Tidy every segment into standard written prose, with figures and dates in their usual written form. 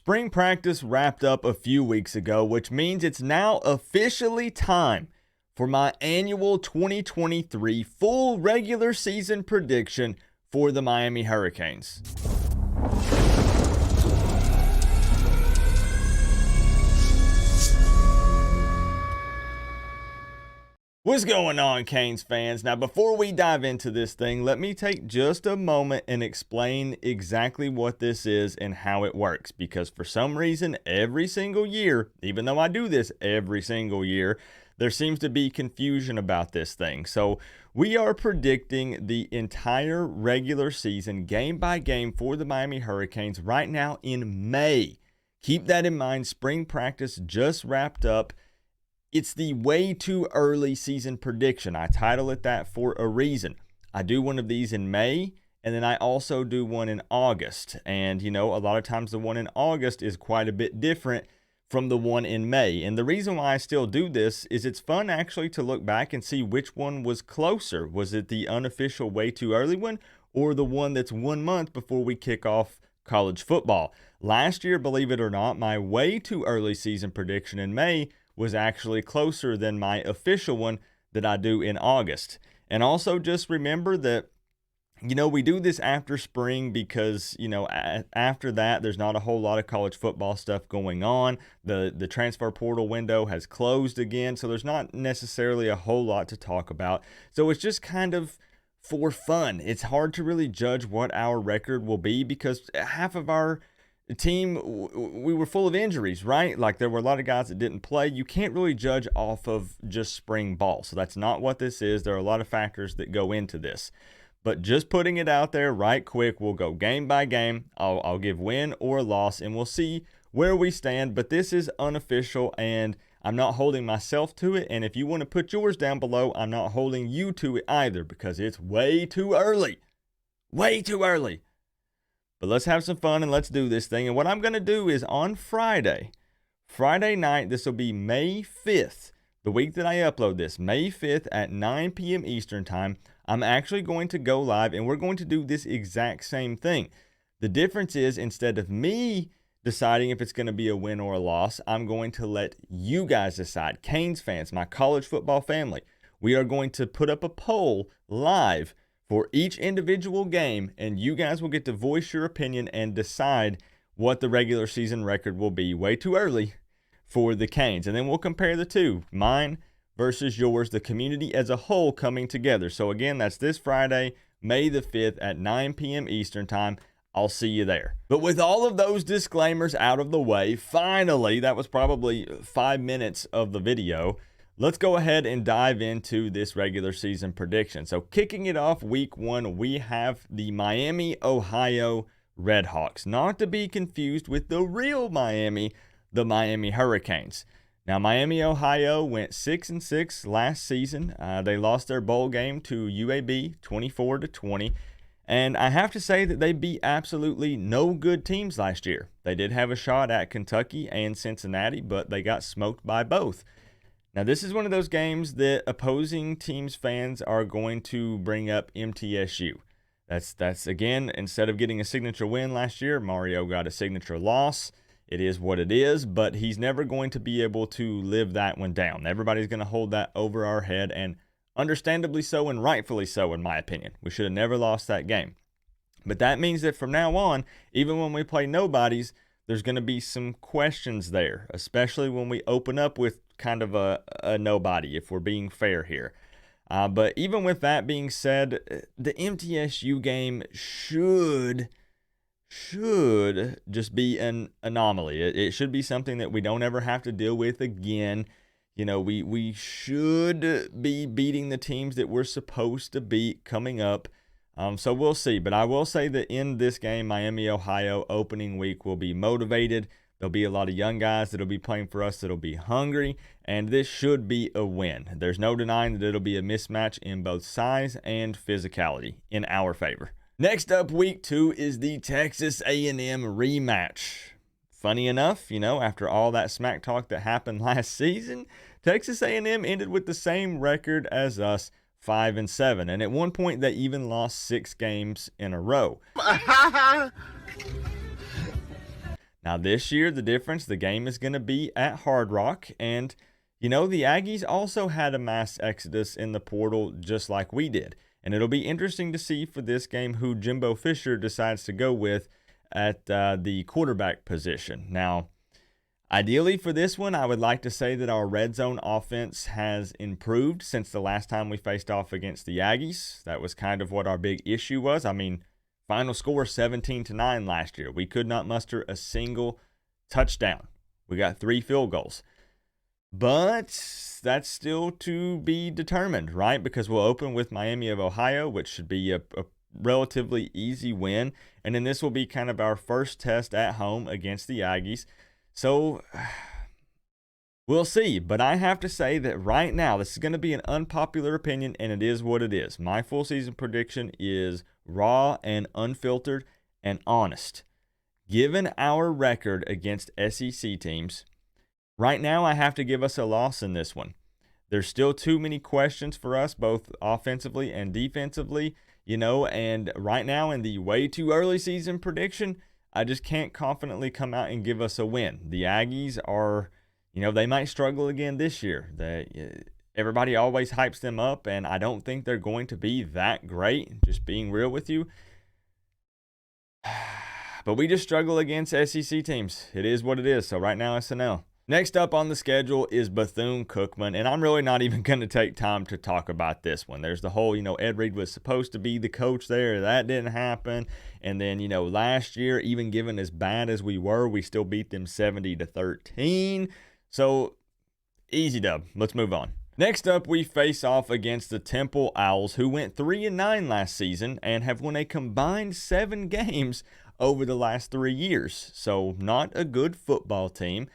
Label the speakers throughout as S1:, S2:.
S1: Spring practice wrapped up a few weeks ago, which means it's now officially time for my annual 2023 full regular season prediction for the Miami Hurricanes. What's going on, Canes fans? Now, before we dive into this thing, let me take just a moment and explain exactly what this is and how it works. Because for some reason, every single year, even though I do this every single year, there seems to be confusion about this thing. So we are predicting the entire regular season, game by game, for the Miami Hurricanes right now in May. Keep that in mind. Spring practice just wrapped up. It's the way too early season prediction. I title it that for a reason. I do one of these in May, and then I also do one in August. And, you know, a lot of times the one in August is quite a bit different from the one in May. And the reason why I still do this is it's fun actually to look back and see which one was closer. Was it the unofficial way too early one, or the one that's 1 month before we kick off college football? Last year, believe it or not, my way too early season prediction in May was actually closer than my official one that I do in August. And also just remember that, you know, we do this after spring because, you know, after that, there's not a whole lot of college football stuff going on. The transfer portal window has closed again, so there's not necessarily a whole lot to talk about. So it's just kind of for fun. It's hard to really judge what our record will be because half of our team, we were full of injuries, right? Like there were a lot of guys that didn't play. You can't really judge off of just spring ball. So that's not what this is. There are a lot of factors that go into this. But just putting it out there right quick, we'll go game by game. I'll give win or loss, and we'll see where we stand. But this is unofficial, and I'm not holding myself to it. And if you want to put yours down below, I'm not holding you to it either because it's way too early. Way too early. But let's have some fun and let's do this thing. And what I'm going to do is on Friday night, this will be May 5th, the week that I upload this, May 5th at 9 p.m. Eastern time, I'm actually going to go live and we're going to do this exact same thing. The difference is instead of me deciding if it's going to be a win or a loss, I'm going to let you guys decide. Canes fans, my college football family, we are going to put up a poll live for each individual game, and you guys will get to voice your opinion and decide what the regular season record will be. Way too early for the Canes. And then we'll compare the two, mine versus yours, the community as a whole coming together. So again, that's this Friday, May the 5th at 9 p.m. Eastern time. I'll see you there. But with all of those disclaimers out of the way, finally, that was probably 5 minutes of the video. Let's go ahead and dive into this regular season prediction. So kicking it off week 1, we have the Miami, Ohio Redhawks. Not to be confused with the real Miami, the Miami Hurricanes. Now, Miami, Ohio went 6-6 last season. They lost their bowl game to UAB 24-20. And I have to say that they beat absolutely no good teams last year. They did have a shot at Kentucky and Cincinnati, but they got smoked by both. Now, this is one of those games that opposing teams' fans are going to bring up MTSU. That's again, instead of getting a signature win last year, Mario got a signature loss. It is what it is, but he's never going to be able to live that one down. Everybody's going to hold that over our head, and understandably so and rightfully so, in my opinion. We should have never lost that game. But that means that from now on, even when we play nobodies, there's going to be some questions there, especially when we open up with kind of a nobody, if we're being fair here. But even with that being said, the MTSU game should just be an anomaly. It should be something that we don't ever have to deal with again. You know, we should be beating the teams that we're supposed to beat coming up. So we'll see. But I will say that in this game, Miami, Ohio, opening week will be motivated. There'll be a lot of young guys that'll be playing for us that'll be hungry, and this should be a win. There's no denying that it'll be a mismatch in both size and physicality in our favor. Next up, week 2 is the Texas A&M rematch. Funny enough, you know, after all that smack talk that happened last season, Texas A&M ended with the same record as us, 5-7, and at one point they even lost 6 games in a row. Now, this year, the difference, the game is going to be at Hard Rock. And, the Aggies also had a mass exodus in the portal just like we did. And it'll be interesting to see for this game who Jimbo Fisher decides to go with at the quarterback position. Now, ideally for this one, I would like to say that our red zone offense has improved since the last time we faced off against the Aggies. That was kind of what our big issue was. I mean, final score 17-9 last year. We could not muster a single touchdown. We got 3 field goals. But that's still to be determined, right? Because we'll open with Miami of Ohio, which should be a relatively easy win. And then this will be kind of our first test at home against the Aggies. So we'll see. But I have to say that right now, this is going to be an unpopular opinion, and it is what it is. My full season prediction is raw and unfiltered and honest. Given our record against SEC teams, right now I have to give us a loss in this one. There's still too many questions for us, both offensively and defensively, and right now in the way too early season prediction, I just can't confidently come out and give us a win. The Aggies are, they might struggle again this year. Everybody always hypes them up, and I don't think they're going to be that great, just being real with you. But we just struggle against SEC teams. It is what it is. So right now, it's an L. Next up on the schedule is Bethune-Cookman, and I'm really not even going to take time to talk about this one. There's the whole, Ed Reed was supposed to be the coach there. That didn't happen. And then, last year, even given as bad as we were, we still beat them 70-13. So, easy dub. Let's move on. Next up, we face off against the Temple Owls, who went 3-9 last season and have won a combined 7 games over the last 3 years. So, not a good football team.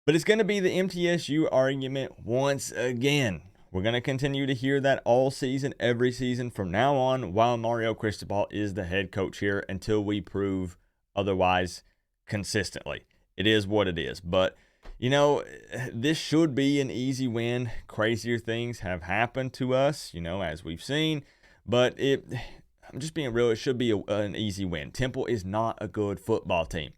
S1: But it's going to be the MTSU argument once again. We're going to continue to hear that all season, every season from now on, while Mario Cristobal is the head coach here until we prove otherwise consistently. It is what it is. But, this should be an easy win. Crazier things have happened to us, as we've seen. But I'm just being real, it should be an easy win. Temple is not a good football team.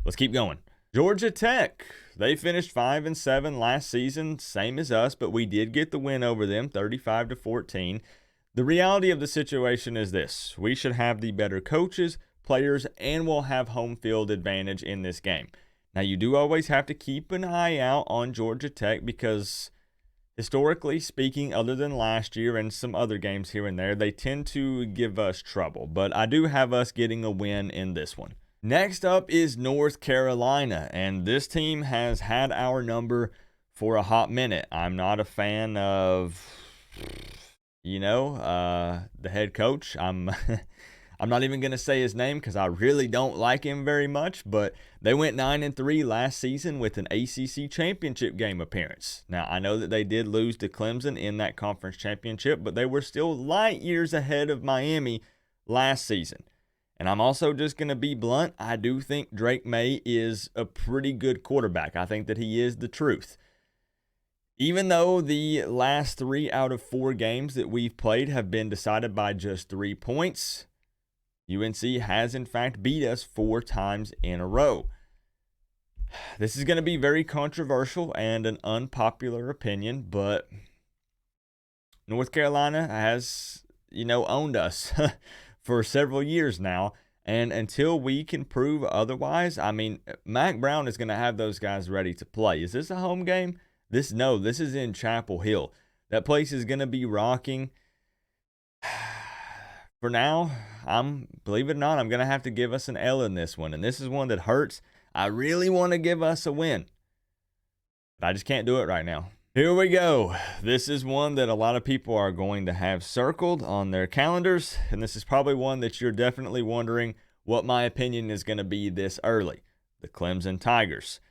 S1: Let's keep going. Georgia Tech, they finished 5-7 last season, same as us, but we did get the win over them, 35-14. The reality of the situation is this: we should have the better coaches, players, and we'll have home field advantage in this game. Now, you do always have to keep an eye out on Georgia Tech because, historically speaking, other than last year and some other games here and there, they tend to give us trouble. But I do have us getting a win in this one. Next up is North Carolina, and this team has had our number for a hot minute. I'm not a fan of, the head coach. I'm not even going to say his name because I really don't like him very much, but they went 9-3 last season with an ACC championship game appearance. Now, I know that they did lose to Clemson in that conference championship, but they were still light years ahead of Miami last season. And I'm also just going to be blunt. I do think Drake May is a pretty good quarterback. I think that he is the truth. Even though the last 3 out of 4 games that we've played have been decided by just 3 points, UNC has in fact beat us 4 times in a row. This is going to be very controversial and an unpopular opinion, but North Carolina has, owned us for several years now, and until we can prove otherwise, I mean, Mac Brown is going to have those guys ready to play. Is this a home game? This is in Chapel Hill. That place is going to be rocking. For now, believe it or not, I'm going to have to give us an L in this one, and this is one that hurts. I really want to give us a win, but I just can't do it right now. Here we go. This is one that a lot of people are going to have circled on their calendars, and this is probably one that you're definitely wondering what my opinion is going to be this early. The Clemson Tigers.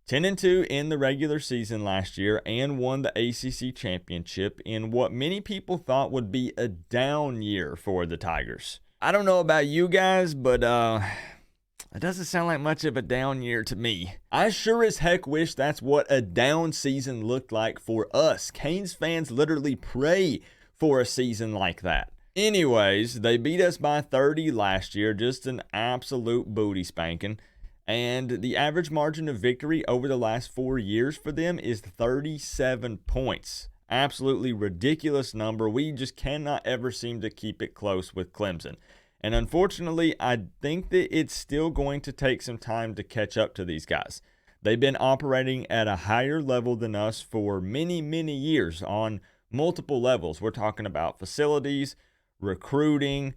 S1: 10-2 in the regular season last year and won the ACC championship in what many people thought would be a down year for the Tigers. I don't know about you guys, but it doesn't sound like much of a down year to me. I sure as heck wish that's what a down season looked like for us. Canes fans literally pray for a season like that. Anyways, they beat us by 30 last year, just an absolute booty spanking. And the average margin of victory over the last 4 years for them is 37 points. Absolutely ridiculous number. We just cannot ever seem to keep it close with Clemson. And unfortunately, I think that it's still going to take some time to catch up to these guys. They've been operating at a higher level than us for many, many years on multiple levels. We're talking about facilities, recruiting,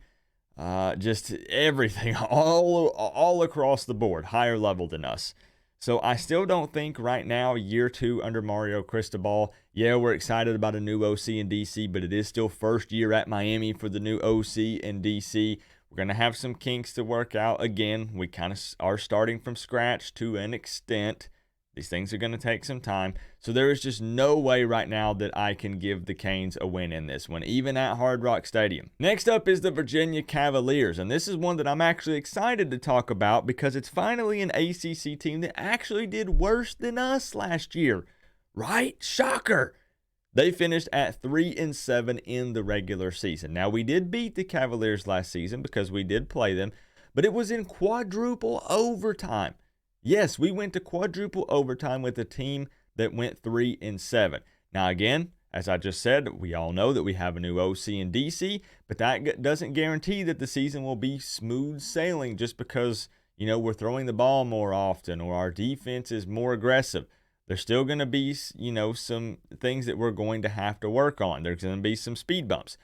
S1: just everything, all across the board, higher level than us. So I still don't think right now, year 2 under Mario Cristobal, yeah, we're excited about a new OC in DC, but it is still first year at Miami for the new OC in DC. We're going to have some kinks to work out. Again, we kind of are starting from scratch to an extent. These things are going to take some time. So there is just no way right now that I can give the Canes a win in this one, even at Hard Rock Stadium. Next up is the Virginia Cavaliers, and this is one that I'm actually excited to talk about because it's finally an ACC team that actually did worse than us last year. Right? Shocker! They finished at 3-7 in the regular season. Now, we did beat the Cavaliers last season because we did play them, but it was in quadruple overtime. Yes, we went to quadruple overtime with a team that went 3-7. Now, again, as I just said, we all know that we have a new OC in DC, but that doesn't guarantee that the season will be smooth sailing just because, we're throwing the ball more often or our defense is more aggressive. There's still going to be, some things that we're going to have to work on. There's going to be some speed bumps.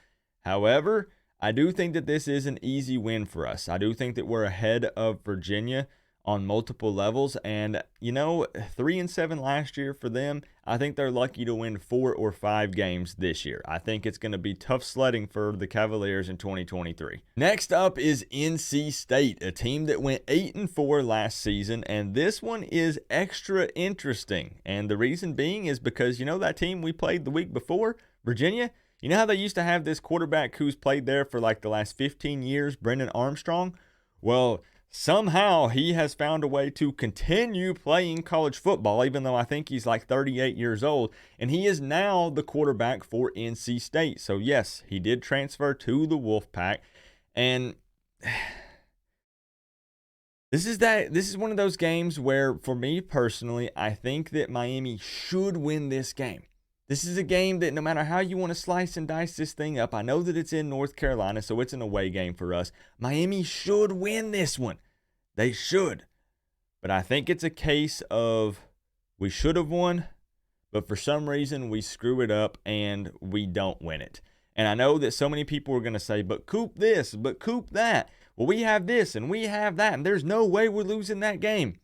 S1: However, I do think that this is an easy win for us. I do think that we're ahead of Virginia on multiple levels, and 3-7 last year for them. I think they're lucky to win 4 or 5 games this year. I think it's going to be tough sledding for the Cavaliers in 2023. Next up is NC State, a team that went 8-4 last season, and this one is extra interesting. And the reason being is because that team we played the week before, Virginia. You know how they used to have this quarterback who's played there for like the last 15 years, Brendan Armstrong? Well, somehow he has found a way to continue playing college football, even though I think he's like 38 years old, and he is now the quarterback for NC State. So yes, he did transfer to the Wolfpack, and this is one of those games where, for me personally, I think that Miami should win this game. This is a game that no matter how you want to slice and dice this thing up, I know that it's in North Carolina, so it's an away game for us. Miami should win this one. They should. But I think it's a case of we should have won, but for some reason we screw it up and we don't win it. And I know that so many people are going to say, but Coop this, but Coop that. Well, we have this and we have that, and there's no way we're losing that game.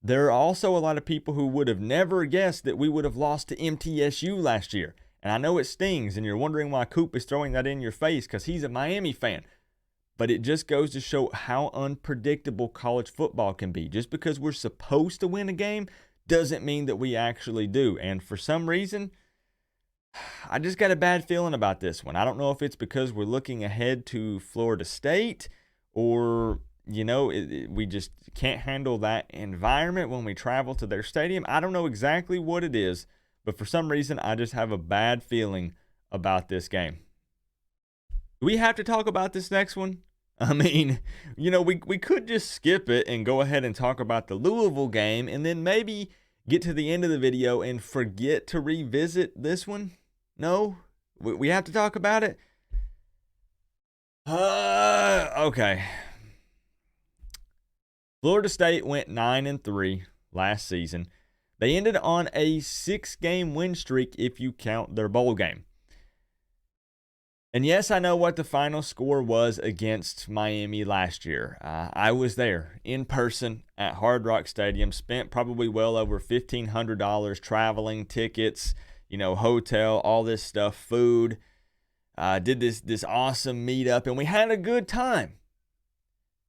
S1: There are also a lot of people who would have never guessed that we would have lost to MTSU last year. And I know it stings, and you're wondering why Coop is throwing that in your face because he's a Miami fan. But it just goes to show how unpredictable college football can be. Just because we're supposed to win a game doesn't mean that we actually do. And for some reason, I just got a bad feeling about this one. I don't know if it's because we're looking ahead to Florida State or we just can't handle that environment when we travel to their stadium. I don't know exactly what it is, but for some reason, I just have a bad feeling about this game. Do we have to talk about this next one? I mean, we could just skip it and go ahead and talk about the Louisville game and then maybe get to the end of the video and forget to revisit this one. No? We have to talk about it? Okay. Florida State went 9-3 last season. They ended on a 6-game win streak if you count their bowl game. And yes, I know what the final score was against Miami last year. I was there in person at Hard Rock Stadium, spent probably well over $1,500 traveling, tickets, hotel, all this stuff, food. Did this awesome meetup, and we had a good time.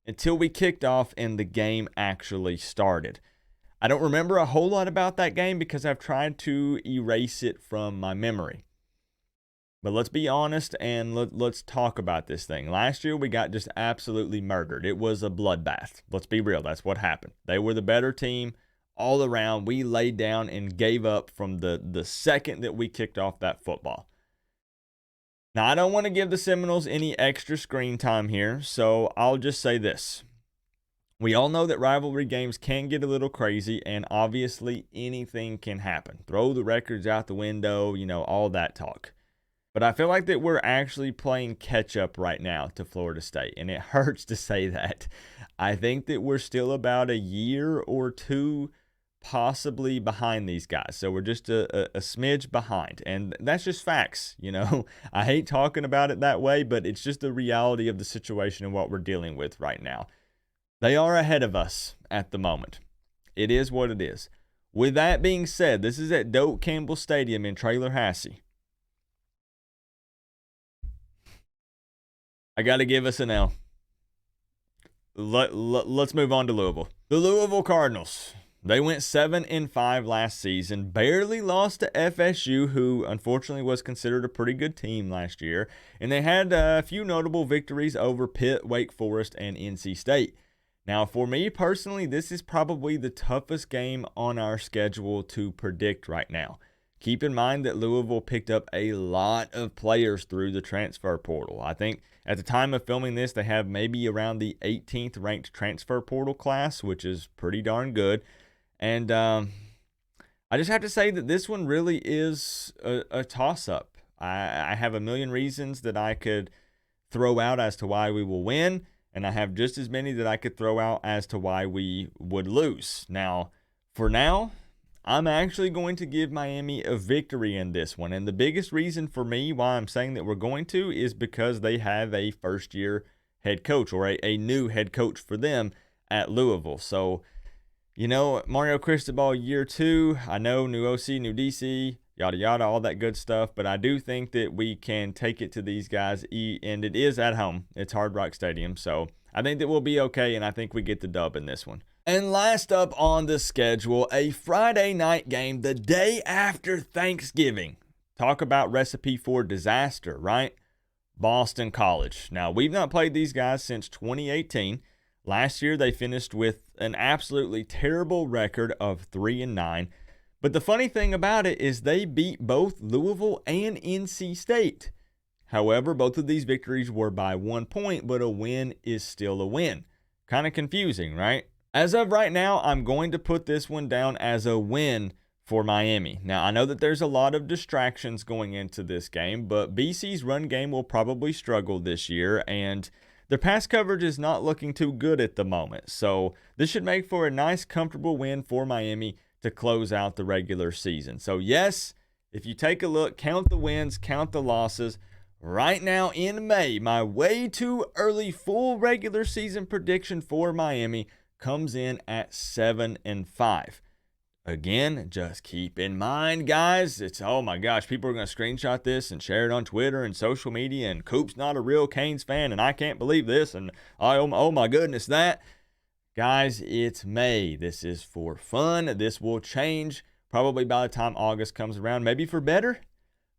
S1: Until we kicked off and the game actually started. I don't remember a whole lot about that game because I've tried to erase it from my memory. But let's be honest and let's talk about this thing. Last year we got just absolutely murdered. It was a bloodbath. Let's be real. That's what happened. They were the better team all around. We laid down and gave up from the second that we kicked off that football. Now, I don't want to give the Seminoles any extra screen time here, so I'll just say this. We all know that rivalry games can get a little crazy, and obviously anything can happen. Throw the records out the window, all that talk. But I feel like that we're actually playing catch up right now to Florida State, and it hurts to say that. I think that we're still about a year or two possibly behind these guys. So we're just a smidge behind, and that's just facts. I hate talking about it that way, but it's just the reality of the situation and what we're dealing with right now. They are ahead of us at the moment. It is what it is. With that being said, this is at Doak Campbell Stadium in Tallahassee. I got to give us an L. Let's move on to Louisville. The Louisville Cardinals. They went 7-5 last season, barely lost to FSU, who unfortunately was considered a pretty good team last year, and they had a few notable victories over Pitt, Wake Forest, and NC State. Now, for me personally, this is probably the toughest game on our schedule to predict right now. Keep in mind that Louisville picked up a lot of players through the transfer portal. I think at the time of filming this, they have maybe around the 18th ranked transfer portal class, which is pretty darn good. And I just have to say that this one really is a toss-up. I have a million reasons that I could throw out as to why we will win, and I have just as many that I could throw out as to why we would lose. Now, for now, I'm actually going to give Miami a victory in this one. And the biggest reason for me why I'm saying that we're going to is because they have a first-year head coach, or a new head coach for them at Louisville. So, Mario Cristobal year 2, I know, new OC, new DC, yada, yada, all that good stuff. But I do think that we can take it to these guys, and it is at home. It's Hard Rock Stadium. So I think that we'll be okay, and I think we get the dub in this one. And last up on the schedule, a Friday night game the day after Thanksgiving. Talk about recipe for disaster, right? Boston College. Now, we've not played these guys since 2018. Last year, they finished with an absolutely terrible record of 3-9. But the funny thing about it is they beat both Louisville and NC State. However, both of these victories were by 1 point, but a win is still a win. Kind of confusing, right? As of right now, I'm going to put this one down as a win for Miami. Now, I know that there's a lot of distractions going into this game, but BC's run game will probably struggle this year, and their pass coverage is not looking too good at the moment. So this should make for a nice, comfortable win for Miami to close out the regular season. So yes, if you take a look, count the wins, count the losses. Right now in May, my way too early full regular season prediction for Miami comes in at 7-5. Again, just keep in mind, guys, oh my gosh, people are going to screenshot this and share it on Twitter and social media, and Coop's not a real Canes fan, and I can't believe this, and oh my goodness, that. Guys, it's May. This is for fun. This will change probably by the time August comes around, maybe for better,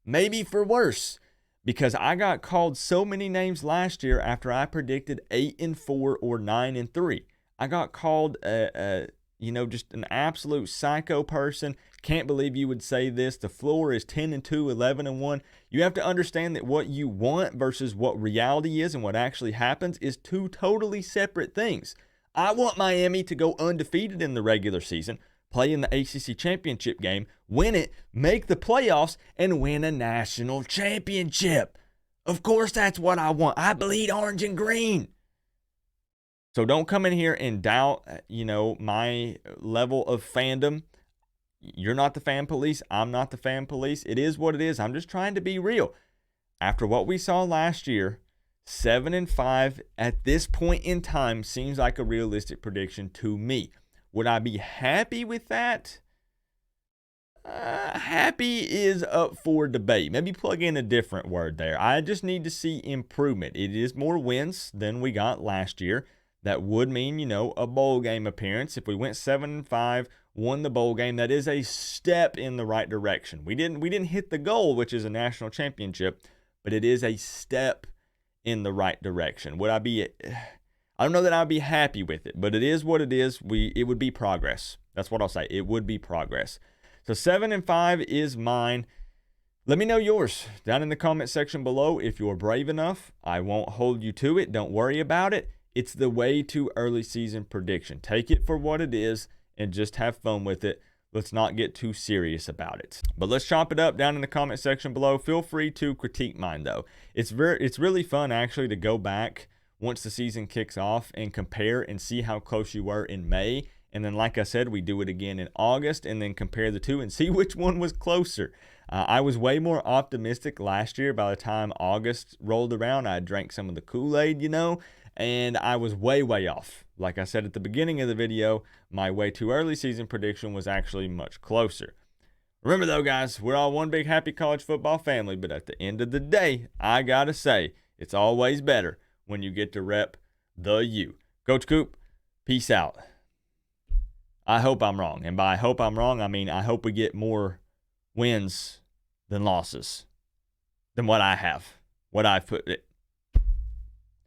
S1: maybe for worse, because I got called so many names last year after I predicted 8-4 or 9-3. I got called just an absolute psycho person. Can't believe you would say this. The floor is 10-2, 11-1. You have to understand that what you want versus what reality is and what actually happens is two totally separate things. I want Miami to go undefeated in the regular season, play in the ACC championship game, win it, make the playoffs, and win a national championship. Of course, that's what I want. I bleed orange and green. So don't come in here and doubt, my level of fandom. You're not the fan police. I'm not the fan police. It is what it is. I'm just trying to be real. After what we saw last year, 7-5 at this point in time seems like a realistic prediction to me. Would I be happy with that? Happy is up for debate. Maybe plug in a different word there. I just need to see improvement. It is more wins than we got last year. That would mean, a bowl game appearance. If we went 7-5, won the bowl game, that is a step in the right direction. We didn't hit the goal, which is a national championship, but it is a step in the right direction. I don't know that I'd be happy with it, but it is what it is. It would be progress. That's what I'll say. It would be progress. So 7-5 is mine. Let me know yours down in the comment section below if you're brave enough. I won't hold you to it. Don't worry about it. It's the way too early season prediction. Take it for what it is and just have fun with it. Let's not get too serious about it. But let's chop it up down in the comment section below. Feel free to critique mine though. It's really fun actually to go back once the season kicks off and compare and see how close you were in May. And then, like I said, we do it again in August and then compare the two and see which one was closer. I was way more optimistic last year. By the time August rolled around, I drank some of the Kool-Aid, and I was way off. Like I said at the beginning of the video, my way too early season prediction was actually much closer. Remember though, guys, we're all one big happy college football family, but at the end of the day, I gotta say, it's always better when you get to rep the U. Coach Coop, peace out. I hope I'm wrong. And by I hope I'm wrong, I mean I hope we get more wins than losses than what I have, what I've put